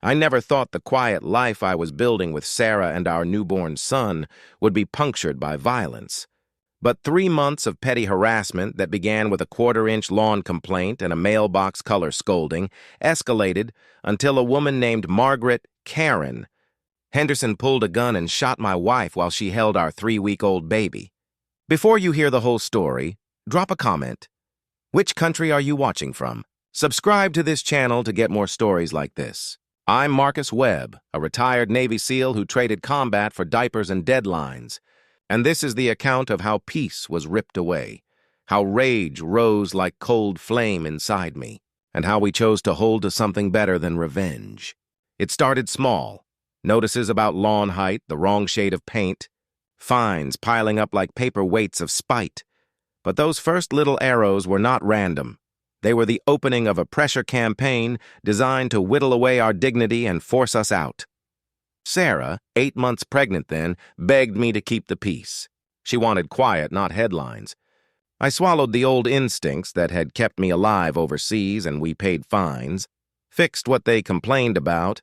I never thought the quiet life I was building with Sarah and our newborn son would be punctured by violence. But 3 months of petty harassment that began with a quarter-inch lawn complaint and a mailbox color scolding escalated until a woman named Margaret Karen Henderson pulled a gun and shot my wife while she held our 3-week-old baby. Before you hear the whole story, drop a comment. Which country are you watching from? Subscribe to this channel to get more stories like this. I'm Marcus Webb, a retired Navy SEAL who traded combat for diapers and deadlines. And this is the account of how peace was ripped away, how rage rose like cold flame inside me, and how we chose to hold to something better than revenge. It started small. Notices about lawn height, the wrong shade of paint, fines piling up like paper weights of spite. But those first little arrows were not random. They were the opening of a pressure campaign designed to whittle away our dignity and force us out. Sarah, 8 months pregnant then, begged me to keep the peace. She wanted quiet, not headlines. I swallowed the old instincts that had kept me alive overseas, and we paid fines, fixed what they complained about,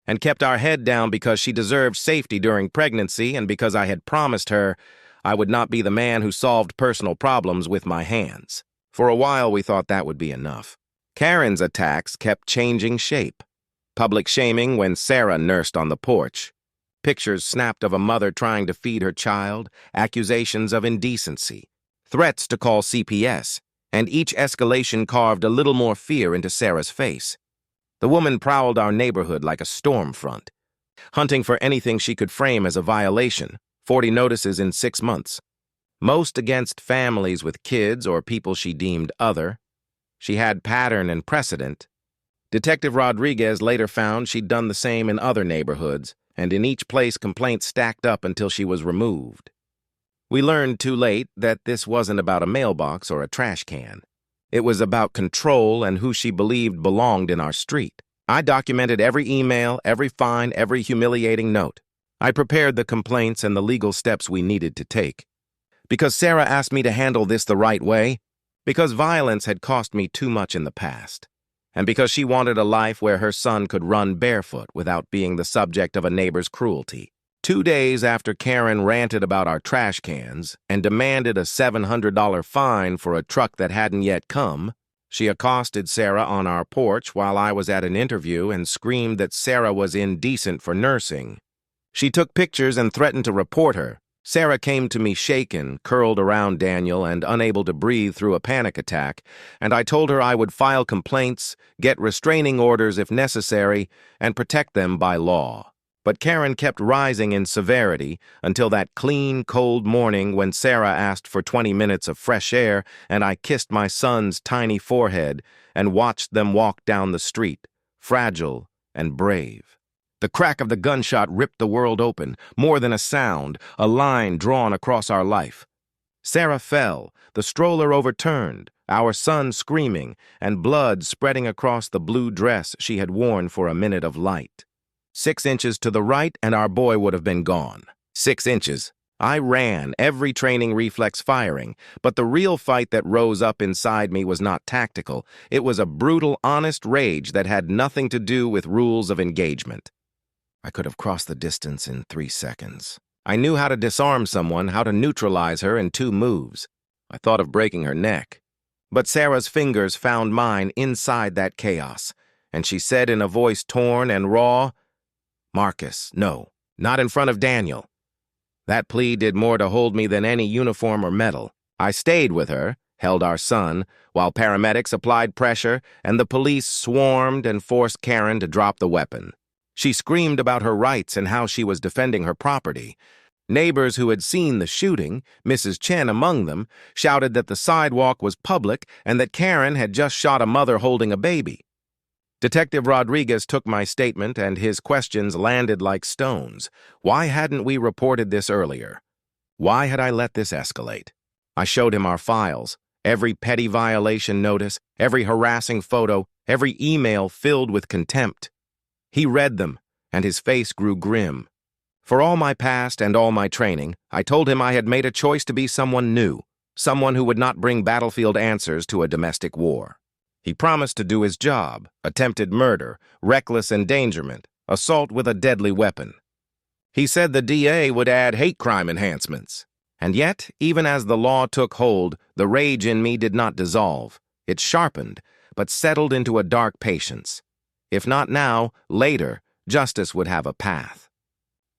and kept our head down because she deserved safety during pregnancy and because I had promised her I would not be the man who solved personal problems with my hands. For a while, we thought that would be enough. Karen's attacks kept changing shape. Public shaming when Sarah nursed on the porch. Pictures snapped of a mother trying to feed her child, accusations of indecency, threats to call CPS, and each escalation carved a little more fear into Sarah's face. The woman prowled our neighborhood like a storm front, hunting for anything she could frame as a violation. 40 notices in 6 months. Most against families with kids or people she deemed other. She had pattern and precedent. Detective Rodriguez later found she'd done the same in other neighborhoods, and in each place complaints stacked up until she was removed. We learned too late that this wasn't about a mailbox or a trash can. It was about control and who she believed belonged in our street. I documented every email, every fine, every humiliating note. I prepared the complaints and the legal steps we needed to take. Because Sarah asked me to handle this the right way, because violence had cost me too much in the past, and because she wanted a life where her son could run barefoot without being the subject of a neighbor's cruelty. 2 days after Karen ranted about our trash cans and demanded a $700 fine for a truck that hadn't yet come, she accosted Sarah on our porch while I was at an interview and screamed that Sarah was indecent for nursing. She took pictures and threatened to report her. Sarah came to me shaken, curled around Daniel, and unable to breathe through a panic attack, and I told her I would file complaints, get restraining orders if necessary, and protect them by law. But Karen kept rising in severity until that clean, cold morning when Sarah asked for 20 minutes of fresh air and I kissed my son's tiny forehead and watched them walk down the street, fragile and brave. The crack of the gunshot ripped the world open, more than a sound, a line drawn across our life. Sarah fell, the stroller overturned, our son screaming, and blood spreading across the blue dress she had worn for a minute of light. 6 inches to the right, and our boy would have been gone. 6 inches. I ran, every training reflex firing, but the real fight that rose up inside me was not tactical. It was a brutal, honest rage that had nothing to do with rules of engagement. I could have crossed the distance in 3 seconds. I knew how to disarm someone, how to neutralize her in 2 moves. I thought of breaking her neck. But Sarah's fingers found mine inside that chaos, and she said in a voice torn and raw, "Marcus, no, not in front of Daniel." That plea did more to hold me than any uniform or medal. I stayed with her, held our son, while paramedics applied pressure and the police swarmed and forced Karen to drop the weapon. She screamed about her rights and how she was defending her property. Neighbors who had seen the shooting, Mrs. Chen among them, shouted that the sidewalk was public and that Karen had just shot a mother holding a baby. Detective Rodriguez took my statement and his questions landed like stones. Why hadn't we reported this earlier? Why had I let this escalate? I showed him our files, every petty violation notice, every harassing photo, every email filled with contempt. He read them, and his face grew grim. For all my past and all my training, I told him I had made a choice to be someone new, someone who would not bring battlefield answers to a domestic war. He promised to do his job: attempted murder, reckless endangerment, assault with a deadly weapon. He said the DA would add hate crime enhancements. And yet, even as the law took hold, the rage in me did not dissolve. It sharpened, but settled into a dark patience. If not now, later, justice would have a path.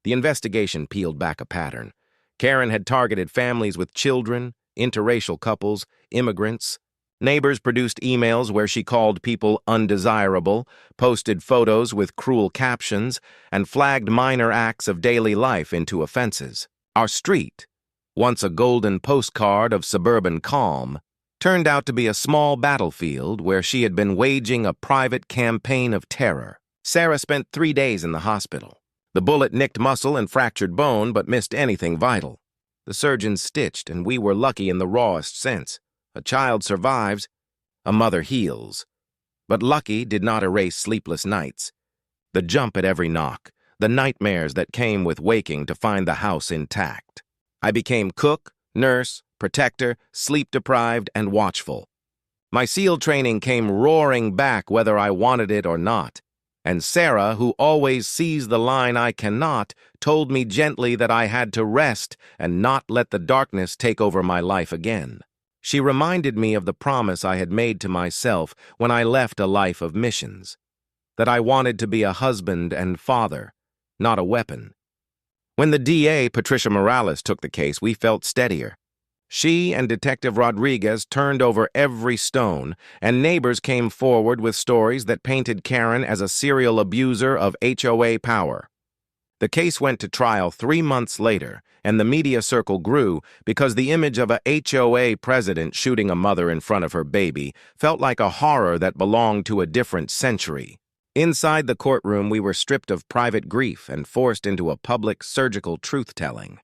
The investigation peeled back a pattern. Karen had targeted families with children, interracial couples, immigrants. Neighbors produced emails where she called people undesirable, posted photos with cruel captions, and flagged minor acts of daily life into offenses. Our street, once a golden postcard of suburban calm, turned out to be a small battlefield where she had been waging a private campaign of terror. Sarah spent 3 days in the hospital. The bullet nicked muscle and fractured bone, but missed anything vital. The surgeons stitched, and we were lucky in the rawest sense. A child survives, a mother heals. But lucky did not erase sleepless nights. The jump at every knock, the nightmares that came with waking to find the house intact. I became cook, nurse, protector, sleep-deprived, and watchful. My SEAL training came roaring back whether I wanted it or not. And Sarah, who always sees the line I cannot, told me gently that I had to rest and not let the darkness take over my life again. She reminded me of the promise I had made to myself when I left a life of missions, that I wanted to be a husband and father, not a weapon. When the DA, Patricia Morales, took the case, we felt steadier. She and Detective Rodriguez turned over every stone, and neighbors came forward with stories that painted Karen as a serial abuser of HOA power. The case went to trial 3 months later, and the media circle grew because the image of a HOA president shooting a mother in front of her baby felt like a horror that belonged to a different century. Inside the courtroom, we were stripped of private grief and forced into a public surgical truth-telling.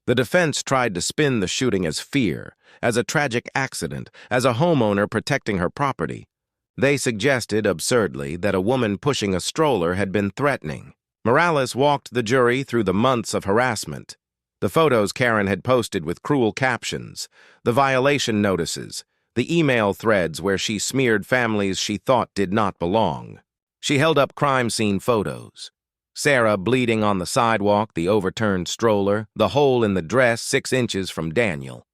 The defense tried to spin the shooting as fear, as a tragic accident, as a homeowner protecting her property. They suggested, absurdly, that a woman pushing a stroller had been threatening. Morales walked the jury through the months of harassment. The photos Karen had posted with cruel captions, the violation notices, the email threads where she smeared families she thought did not belong. She held up crime scene photos. Sarah bleeding on the sidewalk, the overturned stroller, the hole in the dress 6 inches from Daniel.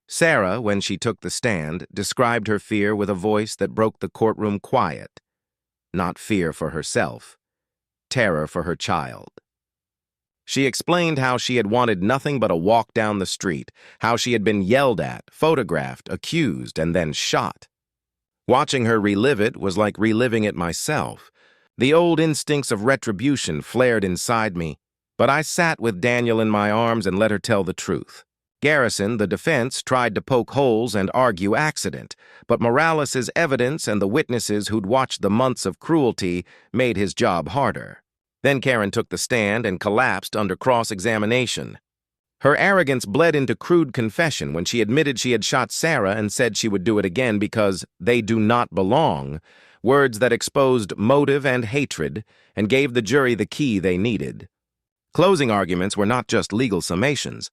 Sarah, when she took the stand, described her fear with a voice that broke the courtroom quiet. Not fear for herself, terror for her child. She explained how she had wanted nothing but a walk down the street, how she had been yelled at, photographed, accused, and then shot. Watching her relive it was like reliving it myself. The old instincts of retribution flared inside me, but I sat with Daniel in my arms and let her tell the truth. Garrison, the defense, tried to poke holes and argue accident, but Morales' evidence and the witnesses who'd watched the months of cruelty made his job harder. Then Karen took the stand and collapsed under cross-examination. Her arrogance bled into crude confession when she admitted she had shot Sarah and said she would do it again because they do not belong, words that exposed motive and hatred and gave the jury the key they needed. Closing arguments were not just legal summations.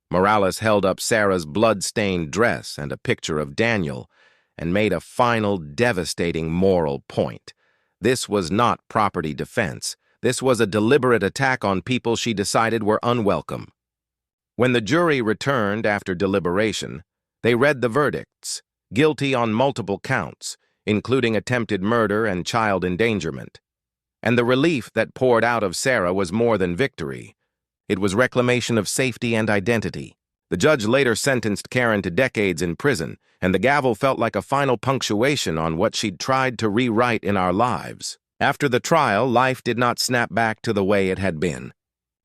Morales held up Sarah's blood-stained dress and a picture of Daniel and made a final devastating moral point. This was not property defense. This was a deliberate attack on people she decided were unwelcome. When the jury returned after deliberation, they read the verdicts, guilty on multiple counts, including attempted murder and child endangerment. And the relief that poured out of Sarah was more than victory. It was reclamation of safety and identity. The judge later sentenced Karen to decades in prison, and the gavel felt like a final punctuation on what she'd tried to rewrite in our lives. After the trial, life did not snap back to the way it had been.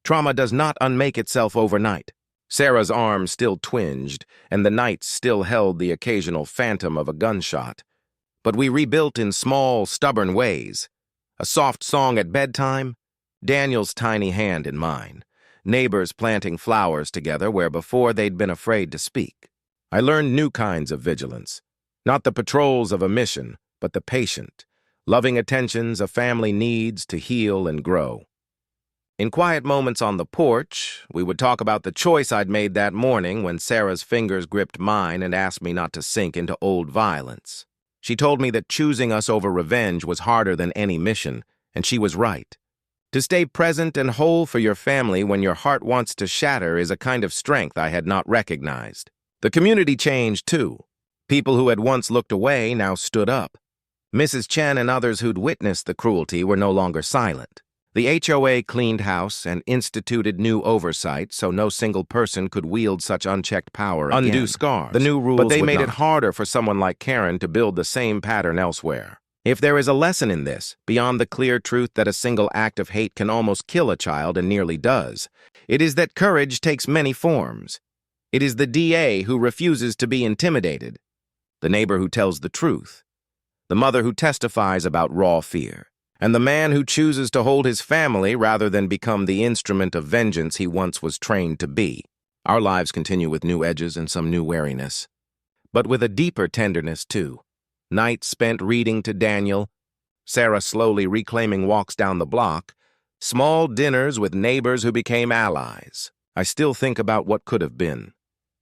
Trauma does not unmake itself overnight. Sarah's arm still twinged, and the nights still held the occasional phantom of a gunshot. But we rebuilt in small, stubborn ways. A soft song at bedtime, Daniel's tiny hand in mine, neighbors planting flowers together where before they'd been afraid to speak. I learned new kinds of vigilance, not the patrols of a mission, but the patient, loving attentions a family needs to heal and grow. In quiet moments on the porch, we would talk about the choice I'd made that morning when Sarah's fingers gripped mine and asked me not to sink into old violence. She told me that choosing us over revenge was harder than any mission, and she was right. To stay present and whole for your family when your heart wants to shatter is a kind of strength I had not recognized. The community changed, too. People who had once looked away now stood up. Mrs. Chen and others who'd witnessed the cruelty were no longer silent. The HOA cleaned house and instituted new oversight so no single person could wield such unchecked power again. Undo scars. The new rules But they would made not. it harder for someone like Karen to build the same pattern elsewhere. If there is a lesson in this, beyond the clear truth that a single act of hate can almost kill a child and nearly does, it is that courage takes many forms. It is the DA who refuses to be intimidated, the neighbor who tells the truth, the mother who testifies about raw fear, and the man who chooses to hold his family rather than become the instrument of vengeance he once was trained to be. Our lives continue with new edges and some new wariness, but with a deeper tenderness, too. Nights spent reading to Daniel, Sarah slowly reclaiming walks down the block, small dinners with neighbors who became allies. I still think about what could have been,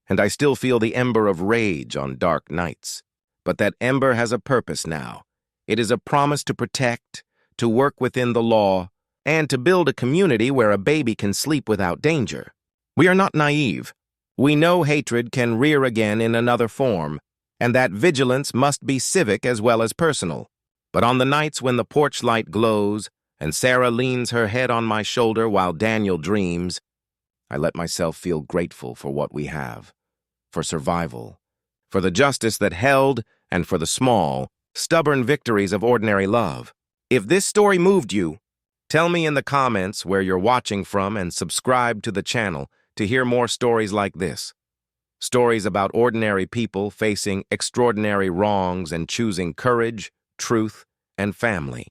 and I still feel the ember of rage on dark nights. But that ember has a purpose now. It is a promise to protect, to work within the law, and to build a community where a baby can sleep without danger. We are not naive. We know hatred can rear again in another form, and that vigilance must be civic as well as personal. But on the nights when the porch light glows and Sarah leans her head on my shoulder while Daniel dreams, I let myself feel grateful for what we have, for survival, for the justice that held, and for the small, stubborn victories of ordinary love. If this story moved you, tell me in the comments where you're watching from and subscribe to the channel to hear more stories like this. Stories about ordinary people facing extraordinary wrongs and choosing courage, truth, and family.